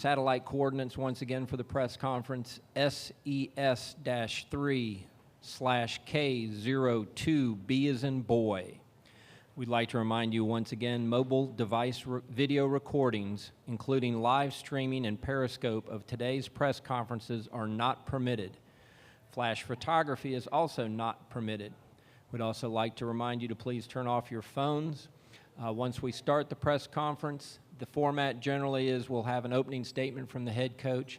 Satellite coordinates once again for the press conference, SES-3/K02B as in boy. We'd like to remind you once again, mobile device video recordings, including live streaming and Periscope of today's press conferences, are not permitted. Flash photography is also not permitted. We'd also like to remind you to please turn off your phones. Once we start the press conference, the format generally is we'll have an opening statement from the head coach.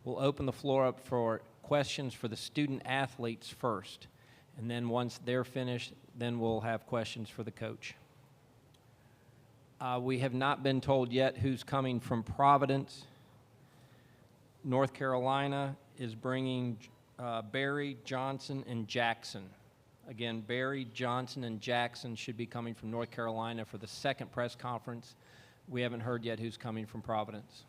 We'll open the floor up for questions for the student athletes first. And then once they're finished, then we'll have questions for the coach. We have not been told yet who's coming from Providence. North Carolina is bringing Barry, Johnson, and Jackson. Again, Barry, Johnson, and Jackson should be coming from North Carolina for the second press conference. We haven't heard yet who's coming from Providence.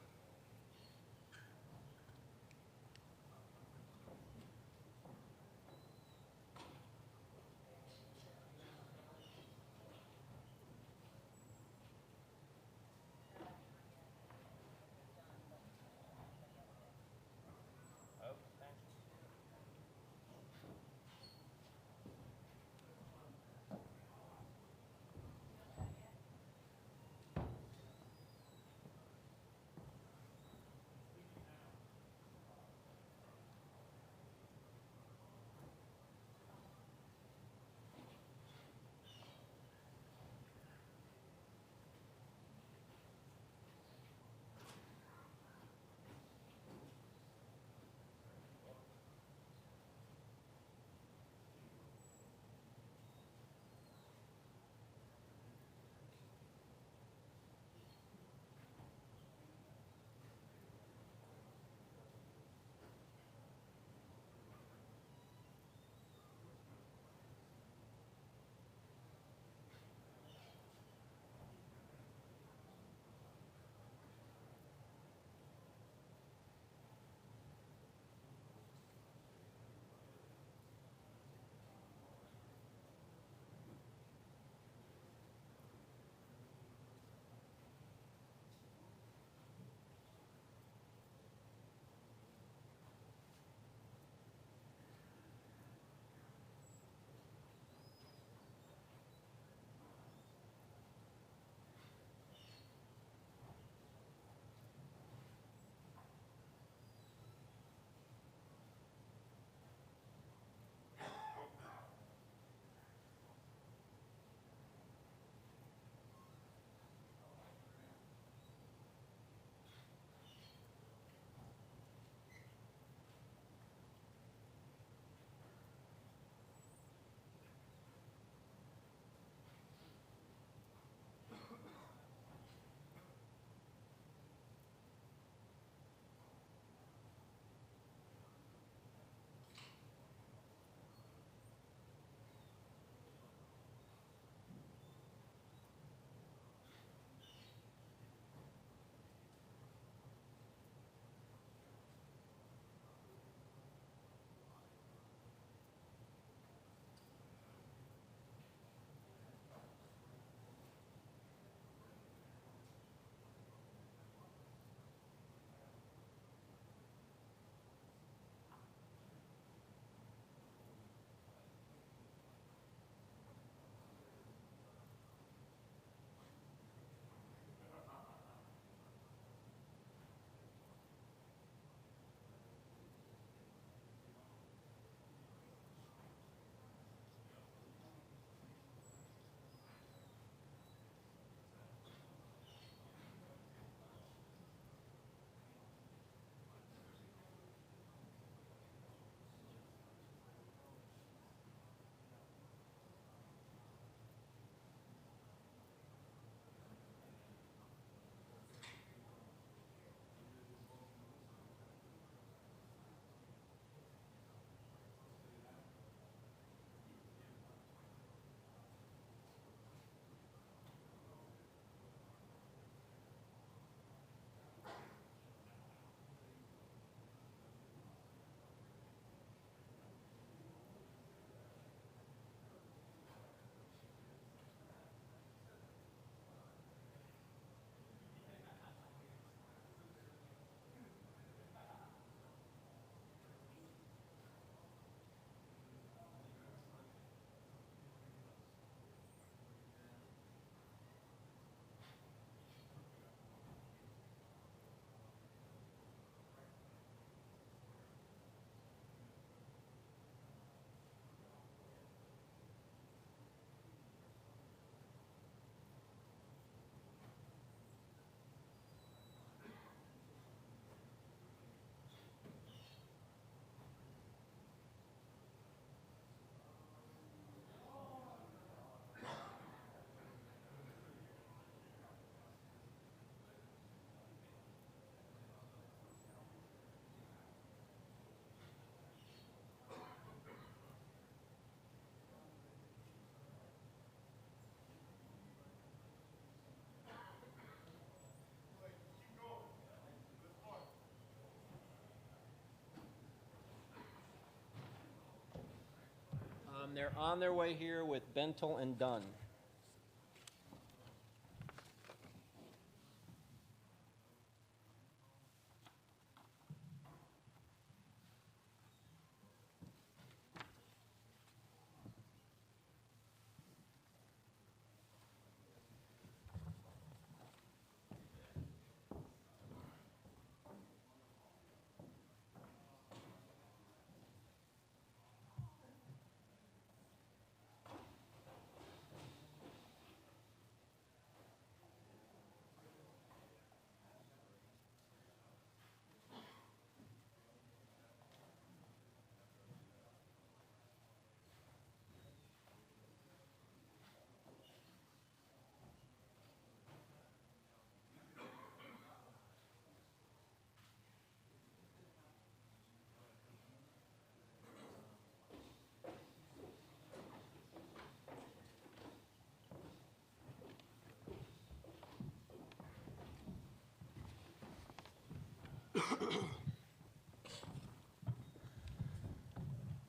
And they're on their way here with Bentel and Dunn.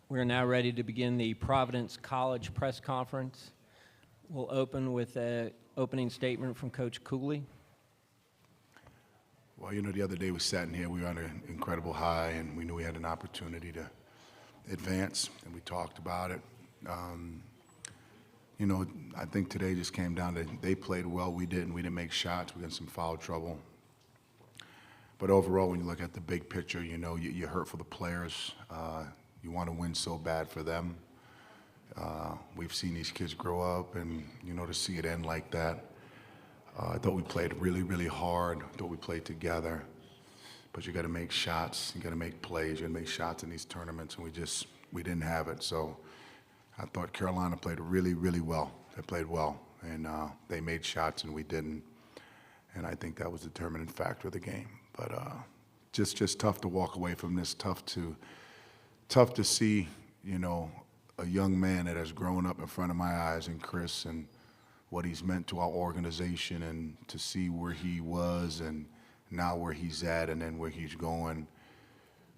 We're now ready to begin the Providence College press conference. We'll open with an opening statement from Coach Cooley. Well, you know, the other day we sat in here, we were on an incredible high, and we knew we had an opportunity to advance, and we talked about it. You know, I think today just came down to they played well, we didn't. We didn't make shots. We got some foul trouble. But overall, when you look at the big picture, you know, you hurt for the players. You want to win so bad for them. We've seen these kids grow up, and, you know, to see it end like that. I thought we played really, really hard. I thought we played together. But you got to make shots. You got to make plays. You got to make shots in these tournaments, and we didn't have it. So I thought Carolina played really, really well. They played well, and they made shots, and we didn't. And I think that was the determining factor of the game. But just tough to walk away from this. Tough to see, you know, a young man that has grown up in front of my eyes, and Chris, and what he's meant to our organization, and to see where he was and now where he's at and then where he's going.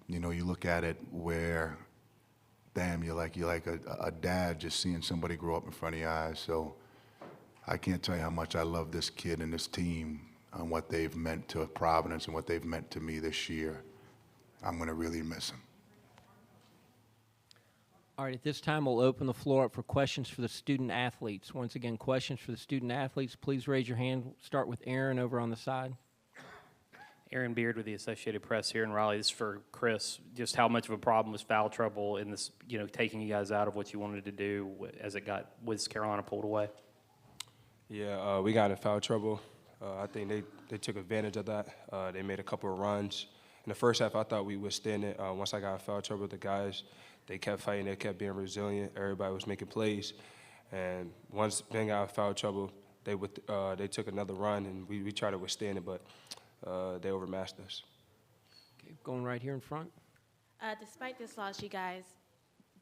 You know, you look at it where, damn, you're like a dad just seeing somebody grow up in front of your eyes. So I can't tell you how much I love this kid and this team and what they've meant to Providence and what they've meant to me this year. I'm going to really miss them. All right, at this time, we'll open the floor up for questions for the student athletes. Once again, questions for the student athletes. Please raise your hand. Start with Aaron over on the side. Aaron Beard with the Associated Press here in Raleigh. This is for Chris. Just how much of a problem was foul trouble in this, you know, taking you guys out of what you wanted to do as it got with Carolina pulled away? Yeah, we got in foul trouble. I think they took advantage of that. They made a couple of runs. In the first half, I thought we withstand it. Once I got in foul trouble, the guys, they kept fighting. They kept being resilient. Everybody was making plays. And once Ben got in foul trouble, they took another run, and we tried to withstand it, but they overmatched us. Okay, going right here in front. Despite this loss, you guys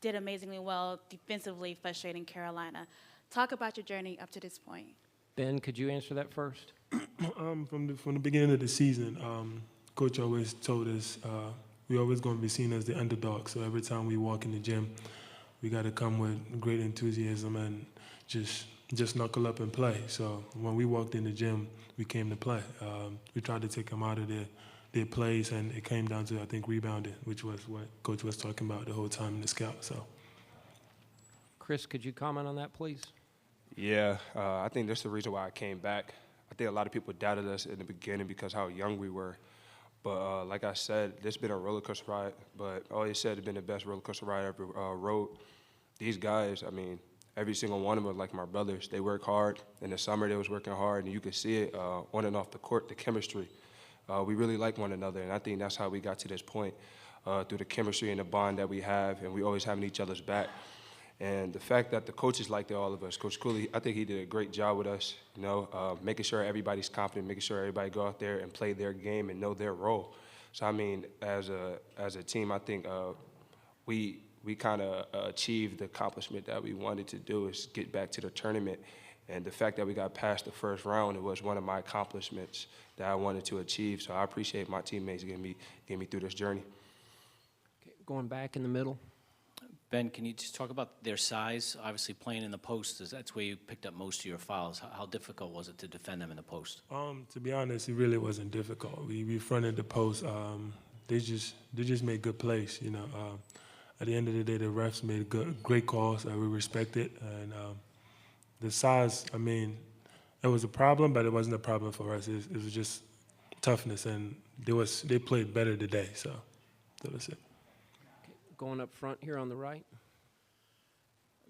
did amazingly well defensively, frustrating Carolina. Talk about your journey up to this point. Ben, could you answer that first? From the beginning of the season, Coach always told us we're always going to be seen as the underdog. So every time we walk in the gym, we got to come with great enthusiasm and just knuckle up and play. So when we walked in the gym, we came to play. We tried to take them out of their plays, and it came down to, I think, rebounding, which was what Coach was talking about the whole time in the scout. So, Chris, could you comment on that, please? Yeah, I think that's the reason why I came back. I think a lot of people doubted us in the beginning because how young we were. But like I said, this has been a roller coaster ride. But I always said it's been the best roller coaster ride I ever rode. These guys, I mean, every single one of them are like my brothers. They work hard. In the summer, they was working hard, and you could see it on and off the court, the chemistry. We really like one another, and I think that's how we got to this point, through the chemistry and the bond that we have, and we always having each other's back. And the fact that the coaches liked all of us, Coach Cooley, I think he did a great job with us, you know, making sure everybody's confident, making sure everybody go out there and play their game and know their role. So, I mean, as a team, I think we kind of achieved the accomplishment that we wanted to do, is get back to the tournament. And the fact that we got past the first round, it was one of my accomplishments that I wanted to achieve. So I appreciate my teammates getting me through this journey. Okay, going back in the middle. Ben, can you just talk about their size? Obviously, playing in the post, that's where you picked up most of your fouls. How difficult was it to defend them in the post? To be honest, it really wasn't difficult. We fronted the post. They just made good plays. At the end of the day, the refs made great calls. We respect it, and the size. I mean, it was a problem, but it wasn't a problem for us. It was just toughness, and they played better today. So that's it. Going up front here on the right.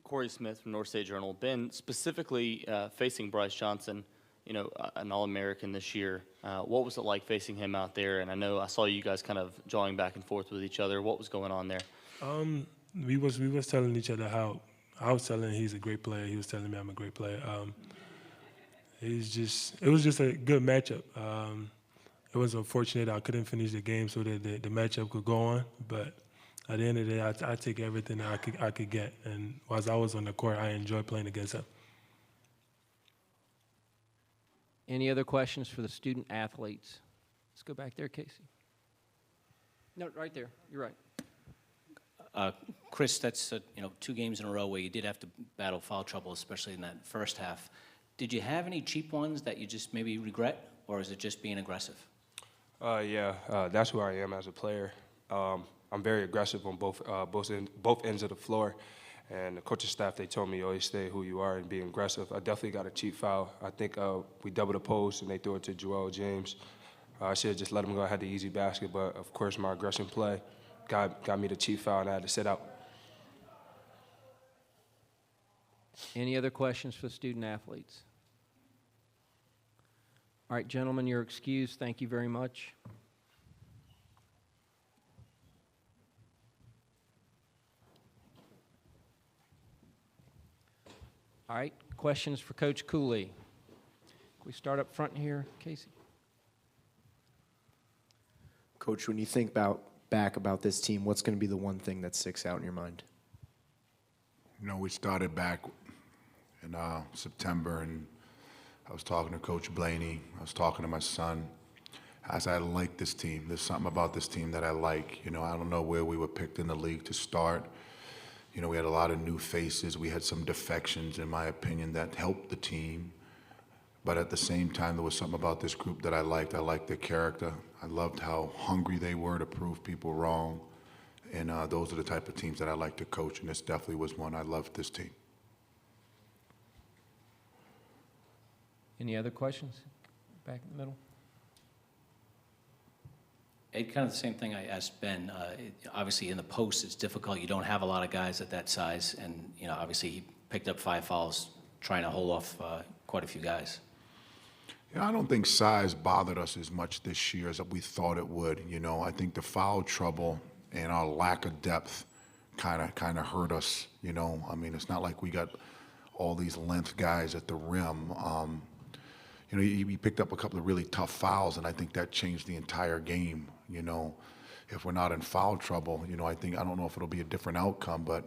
Corey Smith from North State Journal. Ben, specifically facing Bryce Johnson, an All-American this year. What was it like facing him out there? And I saw you guys kind of jawing back and forth with each other. What was going on there? We was telling each other how I was telling him he's a great player. He was telling me I'm a great player. It was just a good matchup. It was unfortunate I couldn't finish the game so that the matchup could go on, but at the end of the day, I take everything that I could get, and whilst I was on the court, I enjoyed playing against him. Any other questions for the student athletes? Let's go back there, Casey. No, right there. You're right. Chris, that's 2 games in a row where you did have to battle foul trouble, especially in that first half. Did you have any cheap ones that you just maybe regret, or is it just being aggressive? That's who I am as a player. I'm very aggressive on both ends of the floor, and the coaching staff, they told me always stay who you are and be aggressive. I definitely got a cheap foul. I think we doubled the post and they threw it to Joel James. I should have just let him go. I had the easy basket, but of course my aggression play got me the cheap foul and I had to sit out. Any other questions for the student athletes? All right, gentlemen, you're excused. Thank you very much. All right, questions for Coach Cooley. Can we start up front here, Casey? Coach, when you think back about this team, what's going to be the one thing that sticks out in your mind? We started back in September, and I was talking to Coach Blaney. I was talking to my son. I said, I like this team. There's something about this team that I like. I don't know where we were picked in the league to start. We had a lot of new faces. We had some defections, in my opinion, that helped the team. But at the same time, there was something about this group that I liked. I liked their character. I loved how hungry they were to prove people wrong. And those are the type of teams that I like to coach, and this definitely was one. I loved this team. Any other questions? Back in the middle. Ed, kind of the same thing I asked Ben. Obviously, in the post, it's difficult. You don't have a lot of guys at that size, and obviously he picked up 5 fouls trying to hold off quite a few guys. I don't think size bothered us as much this year as we thought it would. I think the foul trouble and our lack of depth kind of hurt us. It's not like we got all these length guys at the rim. He picked up a couple of really tough fouls, and I think that changed the entire game. If we're not in foul trouble, I don't know if it'll be a different outcome, but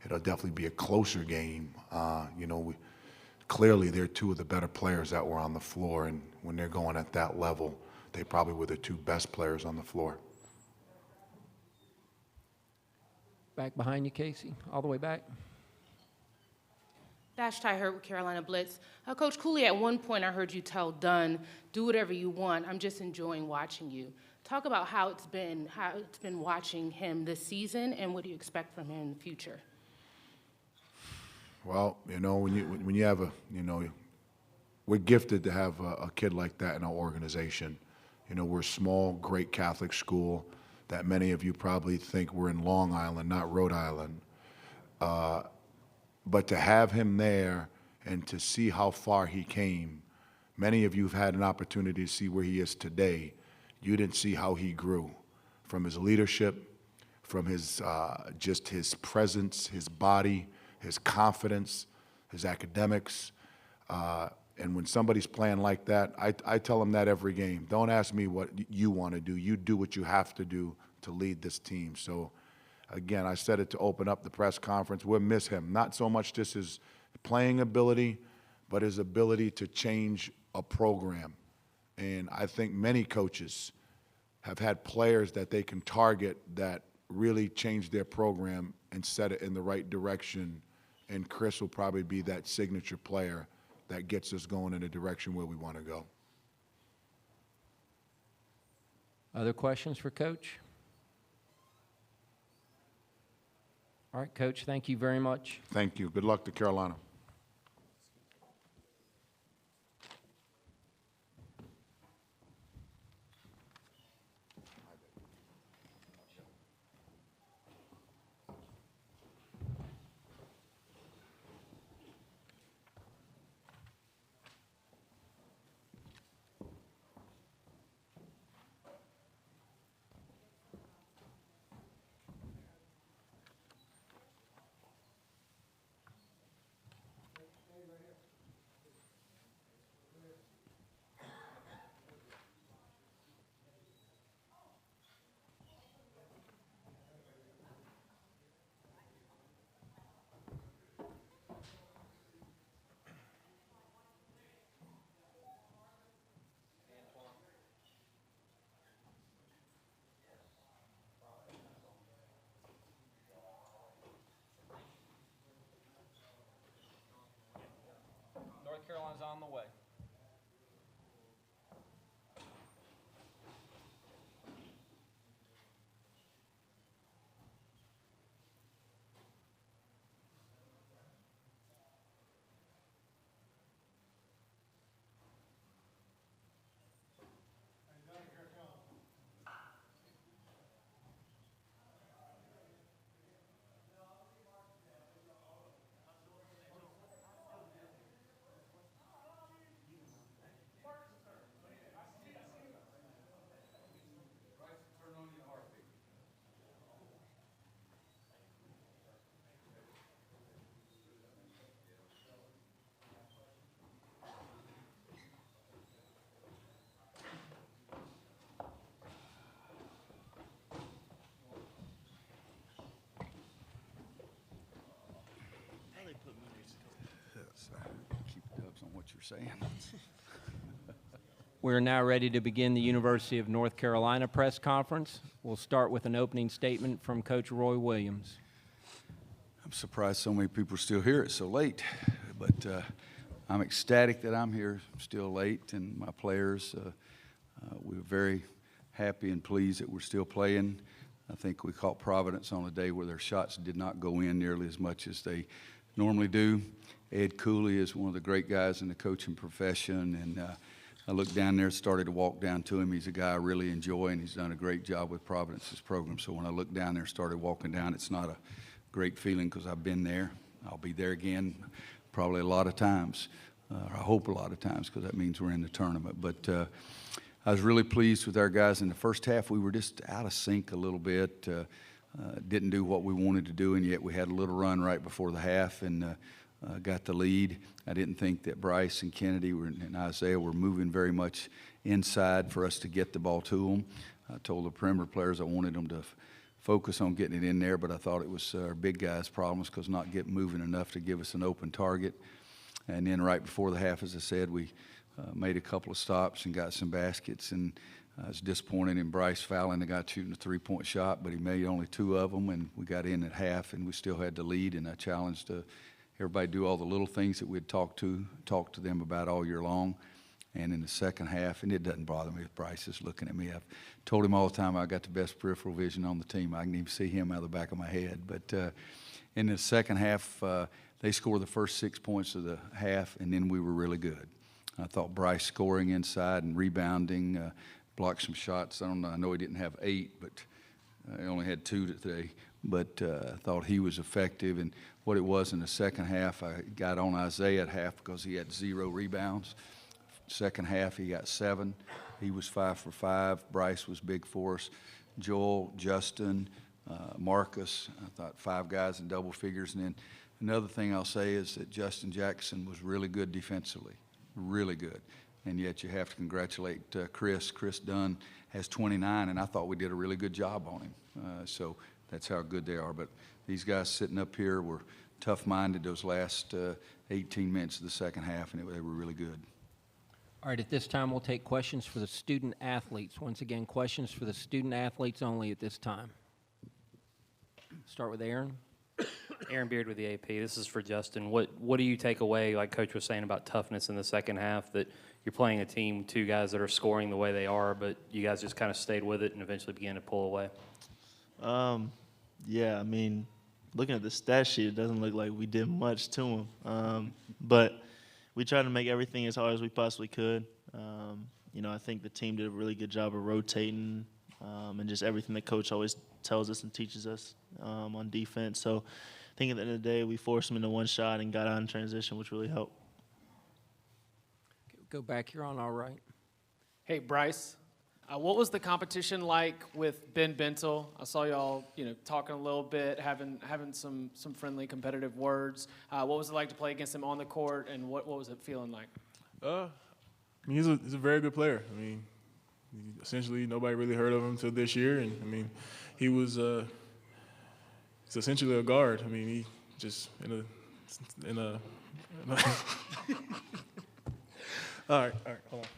it'll definitely be a closer game. Clearly they're 2 of the better players that were on the floor, and when they're going at that level, they probably were the 2 best players on the floor. Back behind you, Casey, all the way back. Dash Ty Hurt with Carolina Blitz. Coach Cooley, at one point I heard you tell Dunn, do whatever you want. I'm just enjoying watching you. Talk about how it's been watching him this season, and what do you expect from him in the future? Well, when you have we're gifted to have a kid like that in our organization. We're a small, great Catholic school that many of you probably think we're in Long Island, not Rhode Island. But to have him there and to see how far he came, many of you have had an opportunity to see where he is today. You didn't see how he grew from his leadership, from his just his presence, his body, his confidence, his academics. And when somebody's playing like that, I tell them that every game. Don't ask me what you want to do. You do what you have to do to lead this team. So, again, I said it to open up the press conference. We'll miss him. Not so much just his playing ability, but his ability to change a program. And I think many coaches have had players that they can target that really change their program and set it in the right direction. And Chris will probably be that signature player that gets us going in the direction where we want to go. Other questions for Coach? All right, Coach, thank you very much. Thank you. Good luck to Carolina. North Carolina's on the way. Keep tabs on what you're saying. We're now ready to begin the University of North Carolina press conference. We'll start with an opening statement from Coach Roy Williams. I'm surprised so many people are still here. It's so late, but I'm ecstatic that I'm here still late, and my players, we're very happy and pleased that we're still playing. I think we caught Providence on a day where their shots did not go in nearly as much as they normally do. Ed Cooley is one of the great guys in the coaching profession, and I looked down there, started to walk down to him. He's a guy I really enjoy, and he's done a great job with Providence's program. So when I looked down there, started walking down, it's not a great feeling because I've been there. I'll be there again probably a lot of times, or I hope a lot of times, because that means we're in the tournament. But I was really pleased with our guys. In the first half, we were just out of sync a little bit, didn't do what we wanted to do, and yet we had a little run right before the half and got the lead. I didn't think that Bryce and Kennedy and Isaiah were moving very much inside for us to get the ball to them. I told the perimeter players I wanted them to focus on getting it in there, but I thought it was our big guys' problems because not getting moving enough to give us an open target. And then right before the half, as I said, we made a couple of stops and got some baskets, and I was disappointed in Bryce fouling the guy shooting a three-point shot, but he made only 2 of them, and we got in at half, and we still had the lead, and I challenged everybody to do all the little things that we'd talked to them about all year long. And in the second half, and it doesn't bother me if Bryce is looking at me. I've told him all the time I got the best peripheral vision on the team. I can even see him out of the back of my head. But in the second half, they scored the first 6 points of the half, and then we were really good. I thought Bryce scoring inside and rebounding, blocked some shots. I know he didn't have 8, but he only had 2 today. But I thought he was effective. And what it was in the second half, I got on Isaiah at half because he had 0 rebounds. Second half, he got 7. He was 5 for 5. Bryce was big for us. Joel, Justin, Marcus, I thought 5 guys in double figures. And then another thing I'll say is that Justin Jackson was really good defensively, really good. And yet you have to congratulate Chris. Chris Dunn has 29, and I thought we did a really good job on him. So that's how good they are. But these guys sitting up here were tough-minded those last 18 minutes of the second half, and they were really good. All right, at this time, we'll take questions for the student athletes. Once again, questions for the student athletes only at this time. Start with Aaron. Aaron Beard with the AP. This is for Justin. What do you take away, like Coach was saying, about toughness in the second half, that you're playing a team, two guys that are scoring the way they are, but you guys just kind of stayed with it and eventually began to pull away? Yeah, I mean, looking at the stat sheet, it doesn't look like we did much to them. But we tried to make everything as hard as we possibly could. I think the team did a really good job of rotating and just everything that Coach always tells us and teaches us on defense. So I think at the end of the day, we forced them into one shot and got out in transition, which really helped. Go back. You're on all right. Hey, Bryce, what was the competition like with Ben Bentel? I saw y'all, talking a little bit, having some friendly competitive words. What was it like to play against him on the court, and what was it feeling like? He's a very good player. Essentially nobody really heard of him until this year, and he was he's essentially a guard. He just in a all right, hold on.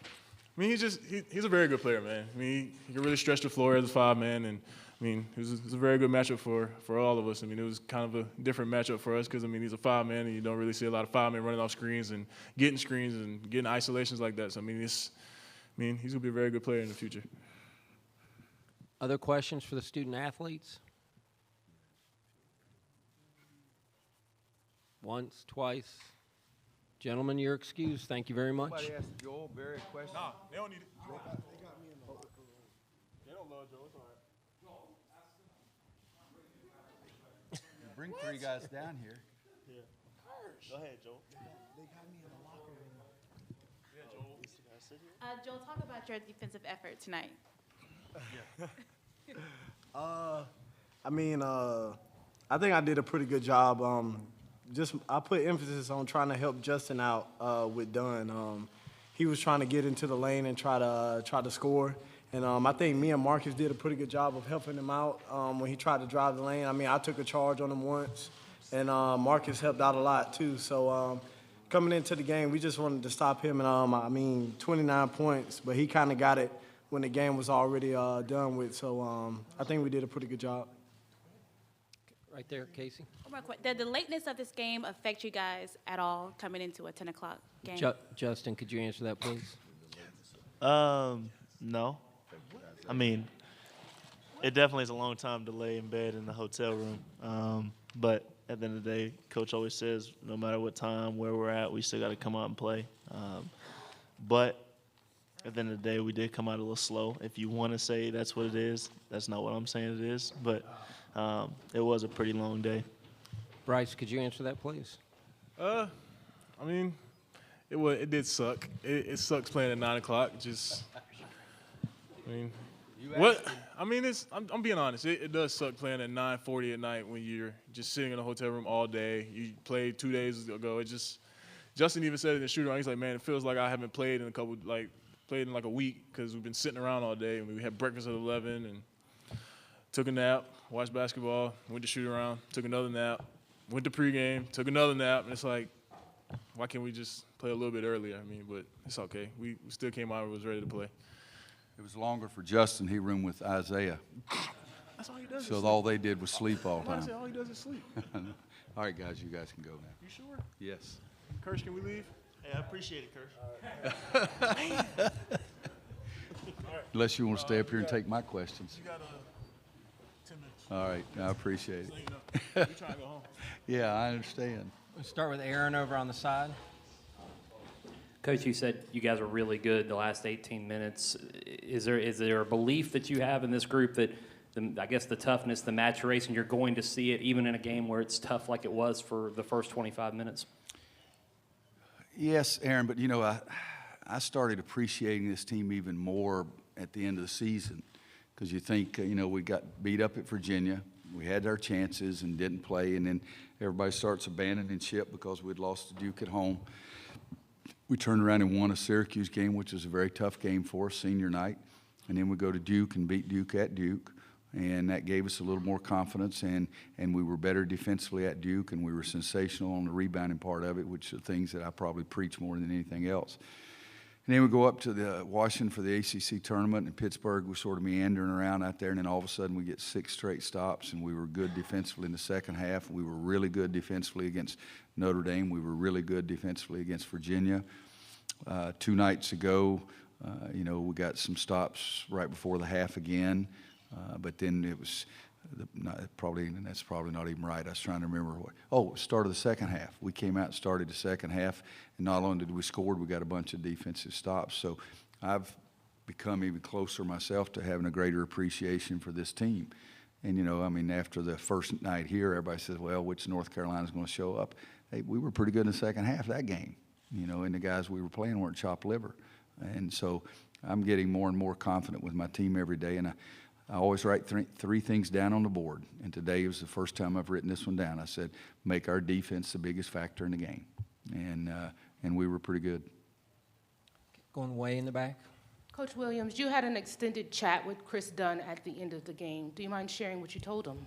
He's a very good player, man. He can really stretch the floor as a 5-man, and it was a very good matchup for all of us. It was kind of a different matchup for us because he's a 5-man, and you don't really see a lot of 5-men running off screens and getting isolations like that. So he's gonna be a very good player in the future. Other questions for the student athletes? Once, twice. Gentlemen, you're excused. Thank you very much. Somebody asked Joel Berry a question. Nah, they don't need it. They don't love Joe. It's all right. Bring three guys down here. Yeah. Go ahead, Joel. They got me in the locker room. Yeah, Joel. Joel, talk about your defensive effort tonight. I think I did a pretty good job. I put emphasis on trying to help Justin out with Dunn. He was trying to get into the lane and try to score. And I think me and Marcus did a pretty good job of helping him out when he tried to drive the lane. I took a charge on him once, and Marcus helped out a lot too. So coming into the game, we just wanted to stop him. And 29 points, but he kind of got it when the game was already done with. So I think we did a pretty good job. Right there, Casey. Real quick, did the lateness of this game affect you guys at all coming into a 10 o'clock game? Justin, could you answer that, please? No. It definitely is a long time to lay in bed in the hotel room. But at the end of the day, Coach always says, no matter what time, where we're at, we still got to come out and play. But at the end of the day, we did come out a little slow. If you want to say that's what it is, that's not what I'm saying it is. But it was a pretty long day. Bryce, could you answer that, please? It did suck. It sucks playing at 9 o'clock. I'm being honest. It does suck playing at 9:40 at night when you're just sitting in a hotel room all day. You played 2 days ago. Justin even said it in the shooter. He's like, man, it feels like I haven't played in a week because we've been sitting around all day. We had breakfast at 11 and took a nap, watched basketball, went to shoot around, took another nap, went to pregame, took another nap, and it's like, why can't we just play a little bit earlier? But it's okay. We still came out and was ready to play. It was longer for Justin. He roomed with Isaiah. That's all he does. So all they did was sleep all the time. All he does is sleep. All right, guys, you guys can go now. You sure? Yes. Kirsch, can we leave? Hey, I appreciate it, Kirsch. Unless you want to stay up here and take my questions. You got 10 minutes. All right, I appreciate it. We're trying to go home. Yeah, I understand. We'll start with Aaron over on the side. Coach, you said you guys were really good the last 18 minutes. Is there a belief that you have in this group that, the toughness, the maturation, you're going to see it even in a game where it's tough like it was for the first 25 minutes? Yes, Aaron, but I started appreciating this team even more at the end of the season because you think, we got beat up at Virginia. We had our chances and didn't play, and then everybody starts abandoning ship because we'd lost to Duke at home. We turned around and won a Syracuse game, which was a very tough game for us, senior night. And then we go to Duke and beat Duke at Duke. And that gave us a little more confidence, and we were better defensively at Duke, and we were sensational on the rebounding part of it, which are things that I probably preach more than anything else. And then we go up to the Washington for the ACC tournament in Pittsburgh. We're sort of meandering around out there, and then all of a sudden we get 6 straight stops, and we were good defensively in the second half. We were really good defensively against Notre Dame. We were really good defensively against Virginia. 2 nights ago, we got some stops right before the half again, but then it was that's probably not even right. I was trying to remember start of the second half. We came out and started the second half, and not only did we score, we got a bunch of defensive stops. So I've become even closer myself to having a greater appreciation for this team. And, after the first night here, everybody says, well, which North Carolina's going to show up? Hey, we were pretty good in the second half of that game, and the guys we were playing weren't chopped liver. And so I'm getting more and more confident with my team every day, and I always write 3 things down on the board, and today was the first time I've written this one down. I said, make our defense the biggest factor in the game, and we were pretty good. Going way in the back. Coach Williams, you had an extended chat with Chris Dunn at the end of the game. Do you mind sharing what you told him?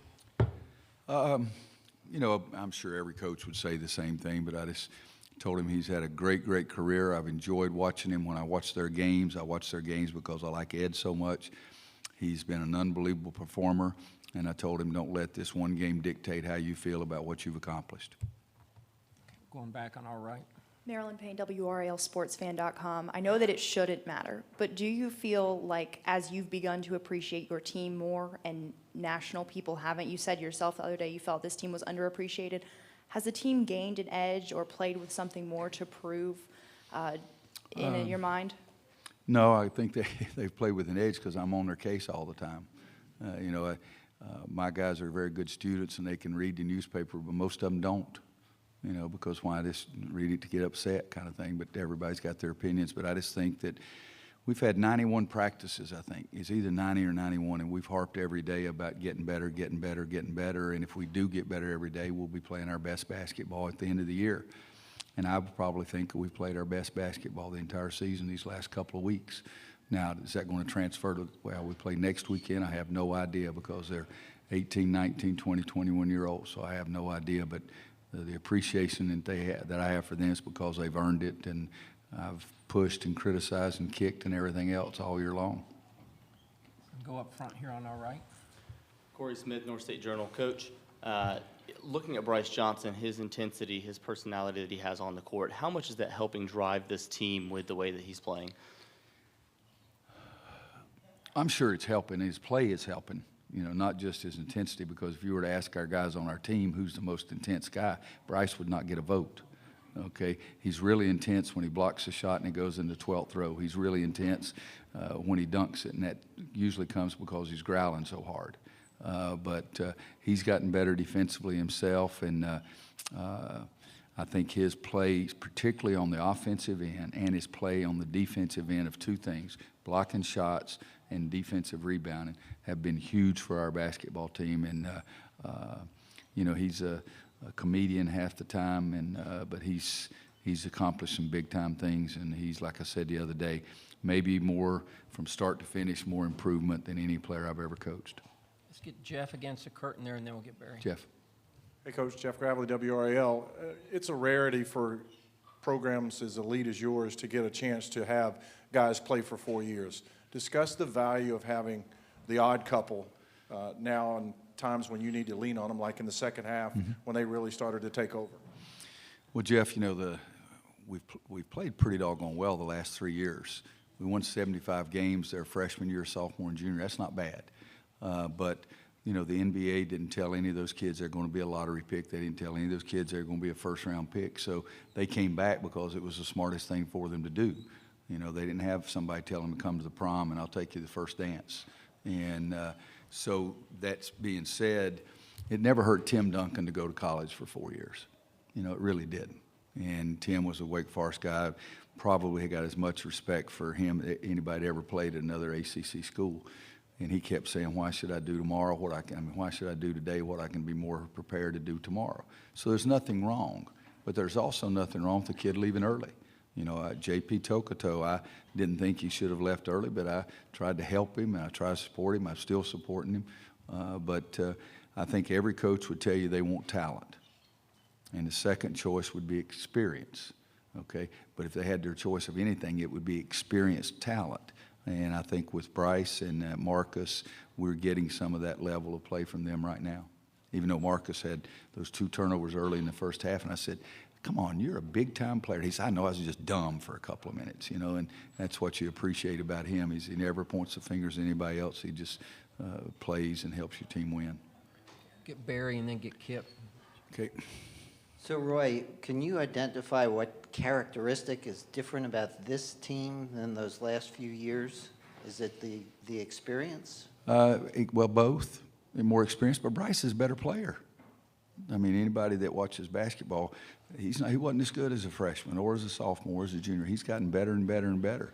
I'm sure every coach would say the same thing, but I just told him he's had a great, great career. I've enjoyed watching him when I watch their games. I watch their games because I like Ed so much. He's been an unbelievable performer, and I told him don't let this one game dictate how you feel about what you've accomplished. Going back on our right. Marilyn Payne, WRALSportsFan.com. I know that it shouldn't matter, but do you feel like as you've begun to appreciate your team more and national people haven't, you said yourself the other day you felt this team was underappreciated, has the team gained an edge or played with something more to prove in your mind? No, I think they've played with an edge because I'm on their case all the time. My guys are very good students and they can read the newspaper, but most of them don't. Because why just read it to get upset kind of thing, but everybody's got their opinions. But I just think that we've had 91 practices, I think. It's either 90 or 91, and we've harped every day about getting better, getting better, getting better. And if we do get better every day, we'll be playing our best basketball at the end of the year. And I would probably think we've played our best basketball the entire season these last couple of weeks. Now, is that going to transfer to, we play next weekend? I have no idea because they're 18, 19, 20, 21-year-olds, so I have no idea. But the appreciation that I have for them is because they've earned it, and I've pushed and criticized and kicked and everything else all year long. Go up front here on our right. Corey Smith, North State Journal. Coach, looking at Bryce Johnson, his intensity, his personality that he has on the court, how much is that helping drive this team with the way that he's playing? I'm sure it's helping. His play is helping. Not just his intensity, because if you were to ask our guys on our team who's the most intense guy, Bryce would not get a vote, okay? He's really intense when he blocks a shot and he goes into 12th row. He's really intense when he dunks it, and that usually comes because he's growling so hard. But he's gotten better defensively himself, and I think his play, particularly on the offensive end, and his play on the defensive end of 2 things, blocking shots and defensive rebounding, have been huge for our basketball team. And he's a comedian half the time, but he's accomplished some big time things, and he's, like I said the other day, maybe more from start to finish, more improvement than any player I've ever coached. Let's get Jeff against the curtain there, and then we'll get Barry. Jeff. Hey, Coach. Jeff Gravely, WRAL. It's a rarity for programs as elite as yours to get a chance to have guys play for 4 years. Discuss the value of having the odd couple now in times when you need to lean on them, like in the second half when they really started to take over. Well, Jeff, we've played pretty doggone well the last 3 years. We won 75 games their freshman year, sophomore, and junior. That's not bad. But the NBA didn't tell any of those kids they're going to be a lottery pick. They didn't tell any of those kids they're going to be a first-round pick. So they came back because it was the smartest thing for them to do. They didn't have somebody tell them to come to the prom and I'll take you to the first dance. And so that's being said, it never hurt Tim Duncan to go to college for 4 years. It really didn't. And Tim was a Wake Forest guy. Probably got as much respect for him as anybody ever played at another ACC school. And he kept saying, why should I do tomorrow why should I do today what I can be more prepared to do tomorrow? So there's nothing wrong. But there's also nothing wrong with the kid leaving early. J.P. Tokoto, I didn't think he should have left early, but I tried to help him, and I tried to support him. I'm still supporting him. But I think every coach would tell you they want talent. And the second choice would be experience. okay? But if they had their choice of anything, it would be experienced talent. And I think with Bryce and Marcus, we're getting some of that level of play from them right now. Even though Marcus had those 2 turnovers early in the first half, and I said, come on, you're a big-time player. He said, I know, I was just dumb for a couple of minutes, you know, and that's what you appreciate about him. He never points the fingers at anybody else. He just plays and helps your team win. Get Barry and then get Kip. Okay. So, Roy, can you identify what characteristic is different about this team than those last few years? Is it the experience? Well, both. They're more experienced, but Bryce is a better player. I mean, anybody that watches basketball, he wasn't as good as a freshman or as a sophomore or as a junior. He's gotten better and better and better.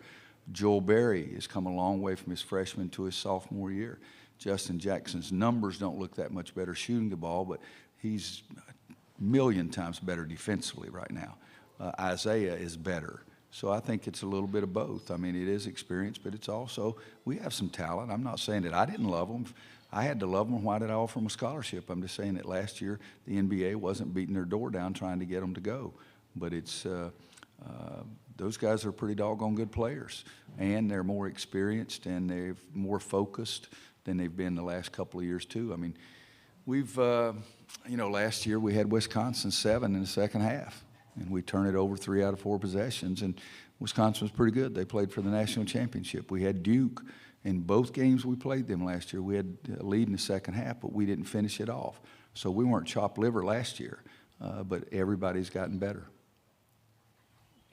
Joel Berry has come a long way from his freshman to his sophomore year. Justin Jackson's numbers don't look that much better shooting the ball, but he's a million times better defensively right now. Isaiah is better. So I think it's a little bit of both. I mean, it is experience, but it's also, we have some talent. I'm not saying that I didn't love them. I had to love them. Why did I offer them a scholarship? I'm just saying that last year the NBA wasn't beating their door down trying to get them to go. But it's those guys are pretty doggone good players, and they're more experienced and they're more focused than they've been the last couple of years too. I mean, we've last year we had Wisconsin 7 in the second half, and we turned it over 3 out of 4 possessions, and Wisconsin was pretty good. They played for the national championship. We had Duke. In both games we played them last year, we had a lead in the second half, but we didn't finish it off. So we weren't chopped liver last year, but everybody's gotten better.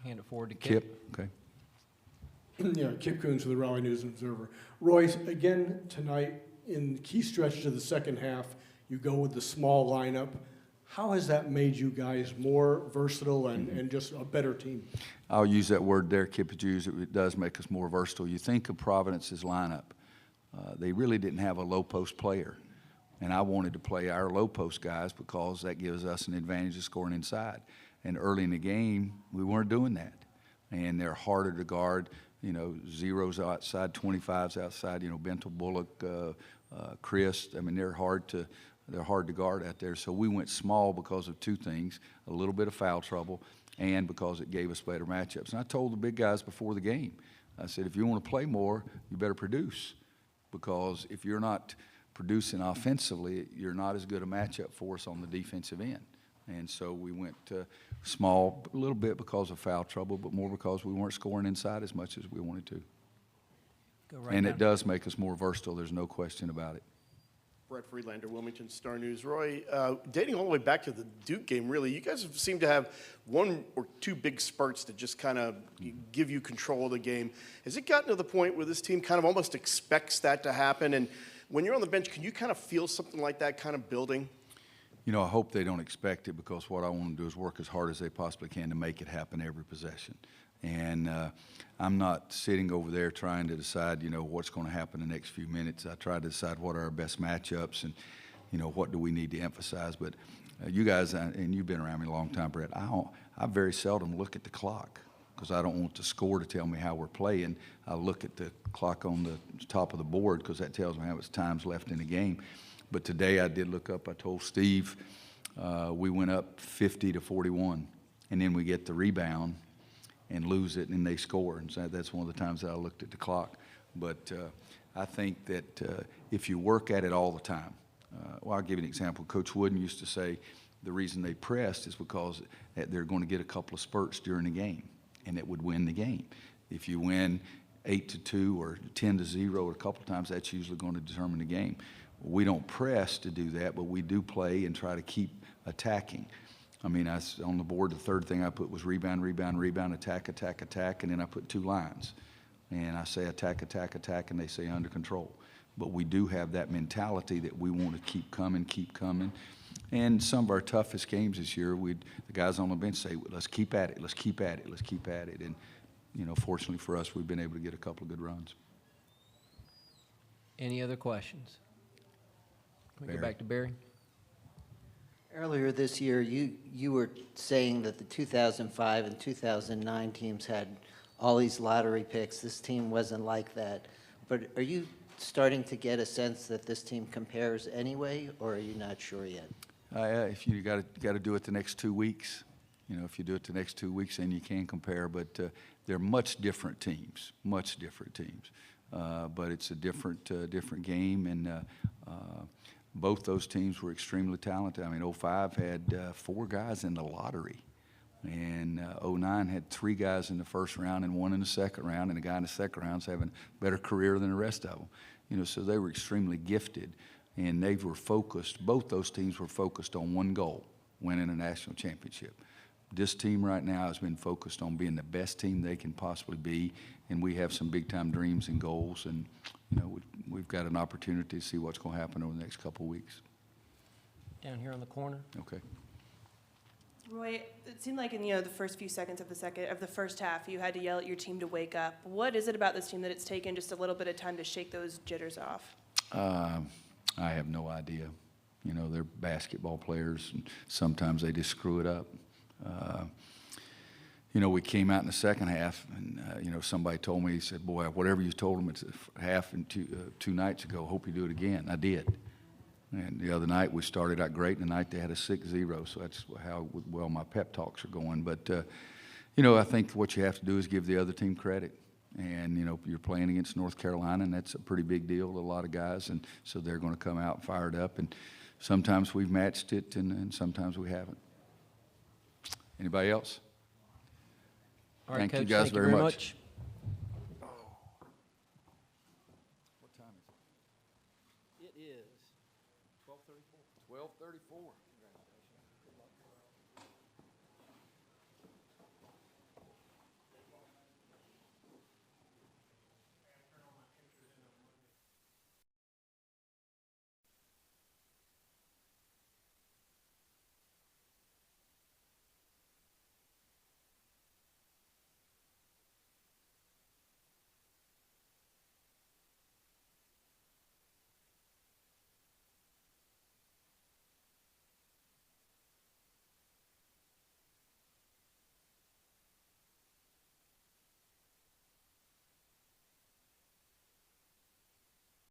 Hand it forward to Kip. Okay. Yeah, Kip Coons for the Raleigh News and Observer. Royce, again tonight in key stretches of the second half, you go with the small lineup. How has that made you guys more versatile and just a better team? I'll use that word there, Kip, that you use. It does make us more versatile. You think of Providence's lineup. They really didn't have a low post player. And I wanted to play our low post guys because that gives us an advantage of scoring inside. And early in the game, we weren't doing that. And they're harder to guard, zeros outside, 25s outside, Bento Bullock, Chris. I mean, they're hard to guard out there. So we went small because of 2 things, a little bit of foul trouble and because it gave us better matchups. And I told the big guys before the game, I said, if you want to play more, you better produce, because if you're not producing offensively, you're not as good a matchup for us on the defensive end. And so we went small a little bit because of foul trouble, but more because we weren't scoring inside as much as we wanted to. And it does make us more versatile. There's no question about it. Brett Friedlander, Wilmington Star News. Roy, dating all the way back to the Duke game, really, you guys seem to have 1 or 2 big spurts that just kind of give you control of the game. Has it gotten to the point where this team kind of almost expects that to happen? And when you're on the bench, can you kind of feel something like that kind of building? I hope they don't expect it, because what I want to do is work as hard as they possibly can to make it happen every possession. And I'm not sitting over there trying to decide, what's going to happen in the next few minutes. I try to decide what are our best matchups and, what do we need to emphasize. But you guys, and you've been around me a long time, Brett, I very seldom look at the clock, because I don't want the score to tell me how we're playing. I look at the clock on the top of the board, because that tells me how much time's left in the game. But today I did look up. I told Steve we went up 50-41, and then we get the rebound and lose it, and they score. And so that's one of the times that I looked at the clock. But I think that if you work at it all the time, I'll give you an example. Coach Wooden used to say the reason they pressed is because they're going to get a couple of spurts during the game, and it would win the game. If you win 8-2 or 10-0 a couple of times, that's usually going to determine the game. We don't press to do that, but we do play and try to keep attacking. I mean, on the board, the third thing I put was rebound, rebound, rebound, attack, attack, attack, and then I put 2 lines. And I say attack, attack, attack, and they say under control. But we do have that mentality that we want to keep coming, keep coming. And some of our toughest games this year, the guys on the bench say, let's keep at it, let's keep at it, let's keep at it. And, fortunately for us, we've been able to get a couple of good runs. Any other questions? Can we go back to Barry? Earlier this year, you were saying that the 2005 and 2009 teams had all these lottery picks. This team wasn't like that. But are you starting to get a sense that this team compares anyway, or are you not sure yet? If you got to do it the next 2 weeks, You know, if you do it the next 2 weeks, then you can compare. But they're much different teams, much different teams. But it's a different game, and both those teams were extremely talented. I mean, 05 had 4 guys in the lottery, and 09 had 3 guys in the first round and 1 in the second round, and the guy in the second round is having a better career than the rest of them. You know, so they were extremely gifted, and they were focused. Both those teams were focused on one goal: winning a national championship. This team right now has been focused on being the best team they can possibly be, and we have some big-time dreams and goals, and you know, we've got an opportunity to see what's going to happen over the next couple of weeks. Down here on the corner. Okay. Roy, it seemed like in the first few seconds of the first half, you had to yell at your team to wake up. What is it about this team that it's taken just a little bit of time to shake those jitters off? I have no idea. You know, they're basketball players, and sometimes they just screw it up. You know, we came out in the second half, and you know, somebody told me, he said, "Boy, whatever you told them at the half and two nights ago, hope you do it again." I did. And the other night we started out great, and the night they had a 6-0, so that's how well my pep talks are going. But you know, I think what you have to do is give the other team credit. And you know, you're playing against North Carolina, and that's a pretty big deal to a lot of guys, and so they're going to come out fired up. And sometimes we've matched it, and sometimes we haven't. Anybody else? All right, thank Coach, you guys very much. What time is it? It is 12:34. 12:34.